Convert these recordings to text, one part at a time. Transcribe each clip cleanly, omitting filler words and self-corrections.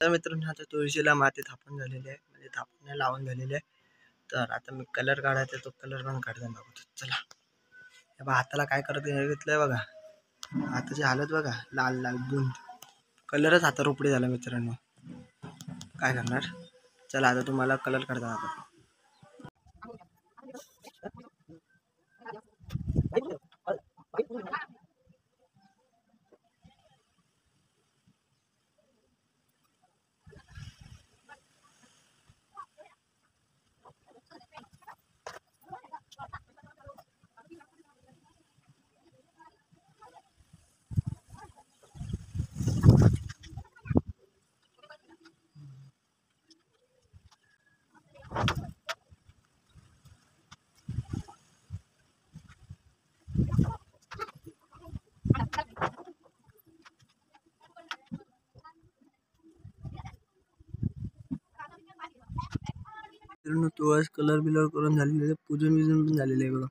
तर मित्रांनो आता तुळशीला माती थापून झालेली आहे, म्हणजे थापून लावून झालेली आहे. तर आता मी कलर काढायचा, तो कलर पण काढताना दाखवतो. चला बा, हाताला काय करत घेतलंय बघा, हाताची हालत बघा, लाल लाल बुंद कलरच हाता रोपडी झाला मित्रांनो. काय करणार, चला आता तुम्हाला कलर काढता दाखवतो. तुळस कलर बिलर करून झालेले आहे, पूजन विजन पण झालेले आहे बघा.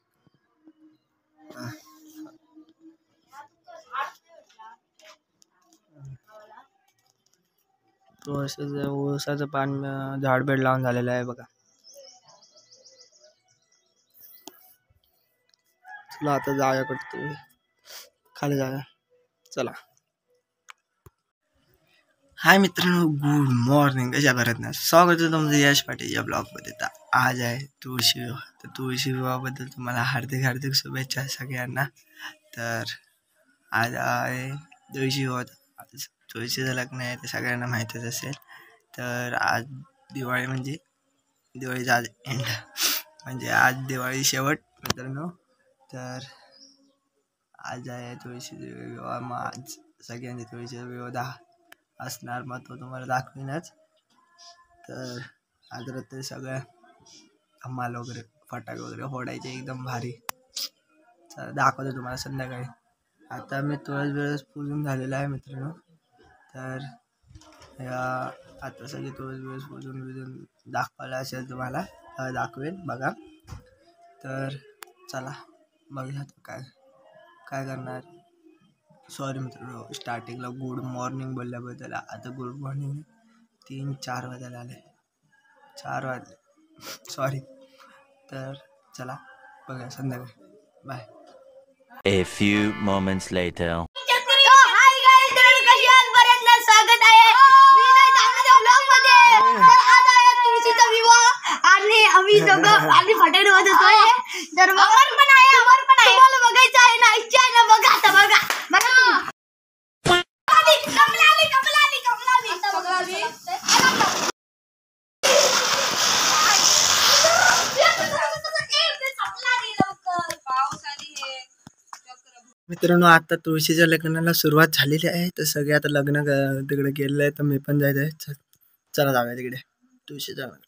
तुळसाचं पान झाड बेड लावून झालेलं आहे बघा. चला आता जाऊया करतो खाली जाऊया. चला. हाय मित्रांनो, गुड मॉर्निंग. कशा करत नाही, स्वागत आहे तुमचं यश पाटील या ब्लॉगमध्ये. तर आज आहे तुळशी विवाह. तर तुळशी विवाहाबद्दल तुम्हाला हार्दिक हार्दिक शुभेच्छा सगळ्यांना. तर आज आहे तुळशी विवाह. तुळशीचं लग्न आहे ते सगळ्यांना माहितीच असेल. तर आज दिवाळी, म्हणजे दिवाळीचा आज एंड, म्हणजे आज दिवाळी शेवट मित्रांनो. तर आज आहे तुळशीचा विवाह. मग आज सगळ्यांचे तुळशीचा विवाह असणार, मग तो तुम्हाला दाखवीनच. तर आज रात्री सगळ्या धमाल वगैरे, फटाके वगैरे फोडायचे एकदम भारी. तर दाखवतो तुम्हाला संध्याकाळी. आता मी तुळस पूजून झालेला आहे मित्रांनो. तर आता सगळे तुळस पूजून दाखवायला असेल तुम्हाला, दाखवेन बघा. तर चला बघूया काय काय करणार. सॉरी मित्रांनो, स्टार्टिंगला गुड मॉर्निंग बोलल्याबद्दल. आता गुड मॉर्निंग 3-4 वाजायला आले, 4 वाजले, सॉरी. तर चला बघा संध्याकाळी. Bye. A few moments later. स्वागत आहे तुळशीचा विवाह आणि आम्ही दोघं आणि फटाके वाजवतोय. तर तुम्हाला बघायचं आहे ना, इच्छा आहे ना, बघा आता बघा. मित्रांनो आता तुळशीच्या लग्नाला सुरुवात झालेली आहे. तर सगळे आता लग्न तिकडे गेलेलं आहे, तर मी पण जायचं आहे. चला जाऊया तिकडे तुळशीच्या लग्नाला.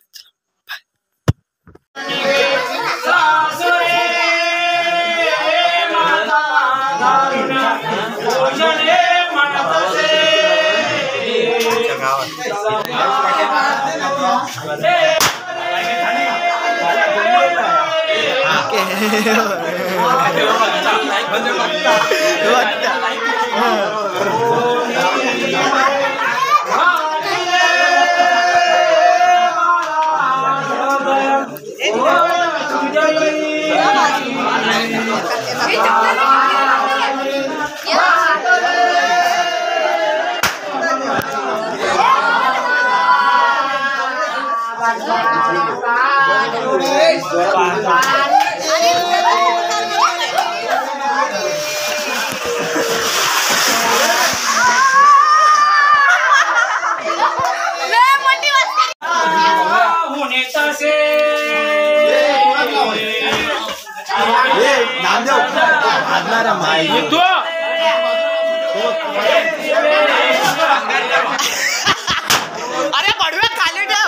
अरे पडव्या खाली ठेव.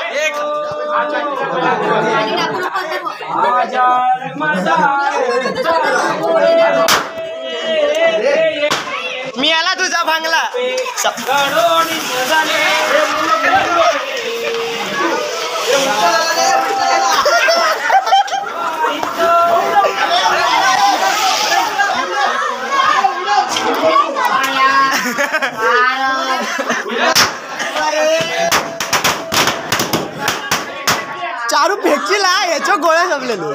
मी आला तुझा भांगला. चारू फेकचिला याच्या गोळ्या जमलेलो.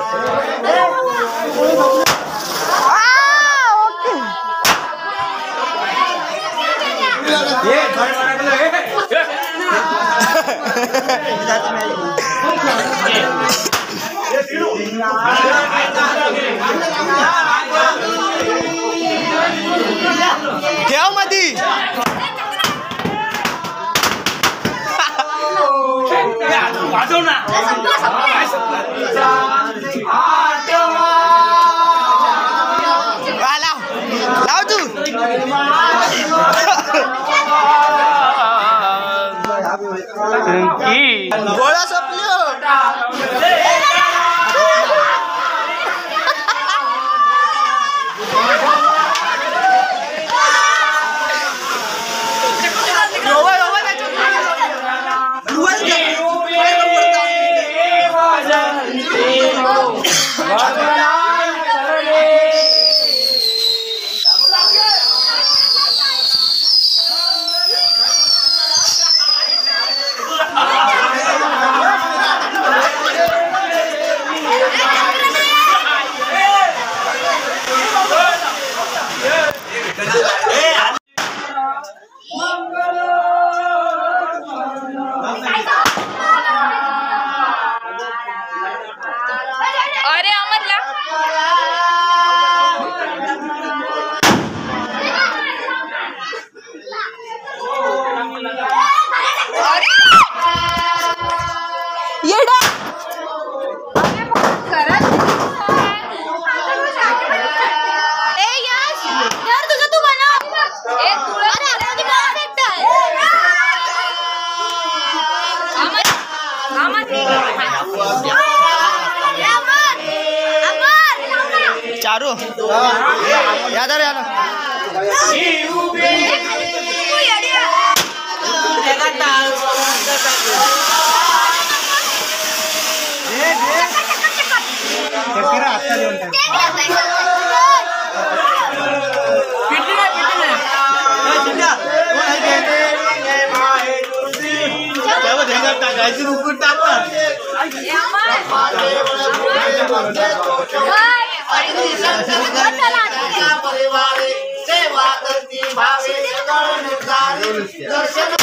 ठेव मधी. वाजव ना. लाव तू. गोळा संपलो. चारू याद आ रहा सेवा करती भावे दर्शन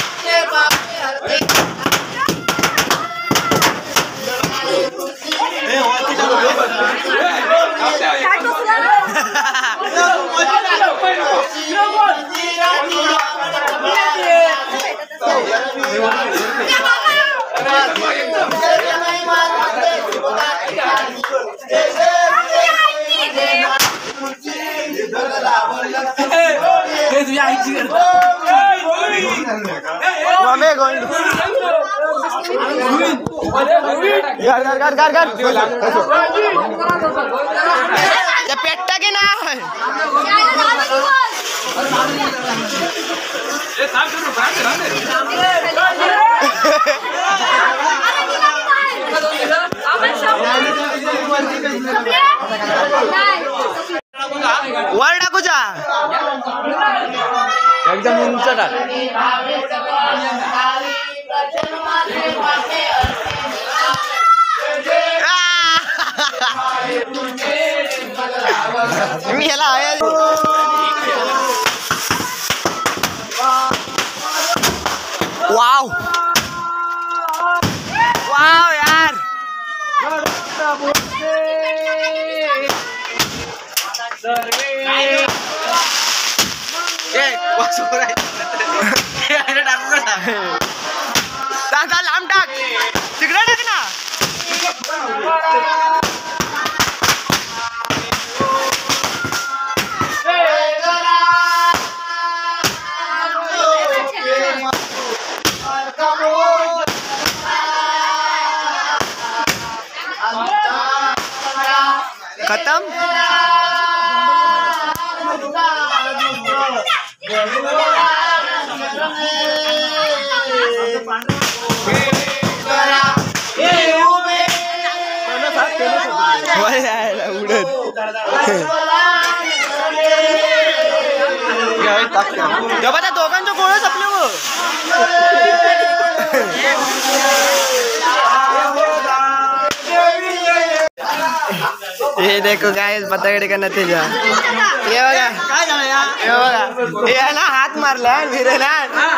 पेट्टा की ना वर टाकूचा एकदम उंच टाक. मी ह्याला वाव वाव यार लांब टाक तिकडे टाक ना. खतम. त्या दोघांच्या गोळ्या संपले मग. हे देखो गाइस पतंगडे का नतीजा. हे बघा काय झालं यार. हे बघा हे ना हात मारला विरे ना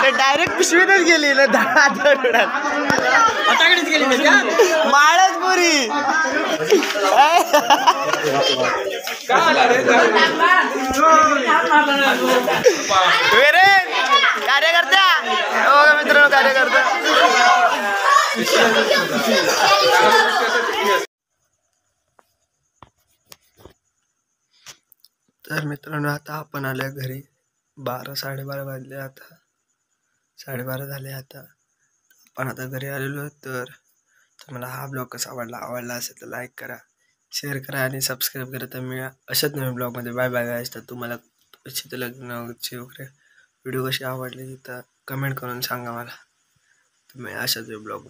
ते डायरेक्ट पिशवीतच गेली ना. पतंगडीच गेली माळच पुरी. विरे कार्यकर्त्या बघा मित्रांनो कार्यकर्ता. तर मित्रांनो आता आपण आल्या घरी. 12-12:30 वाजले. आता 12:30 झाले. आता आपण आता घरी आलेलो. तर तुम्हाला हा ब्लॉग कसा आवडला असेल तर लाईक करा, शेअर करा आणि सबस्क्राईब करा. तर मी अशाच नवीन ब्लॉगमध्ये बाय बाय गाईस. तर तुम्हाला लग्नाची वगैरे व्हिडिओ कशी आवडली तर कमेंट करून सांगा मला. तुम्ही अशाच ब्लॉग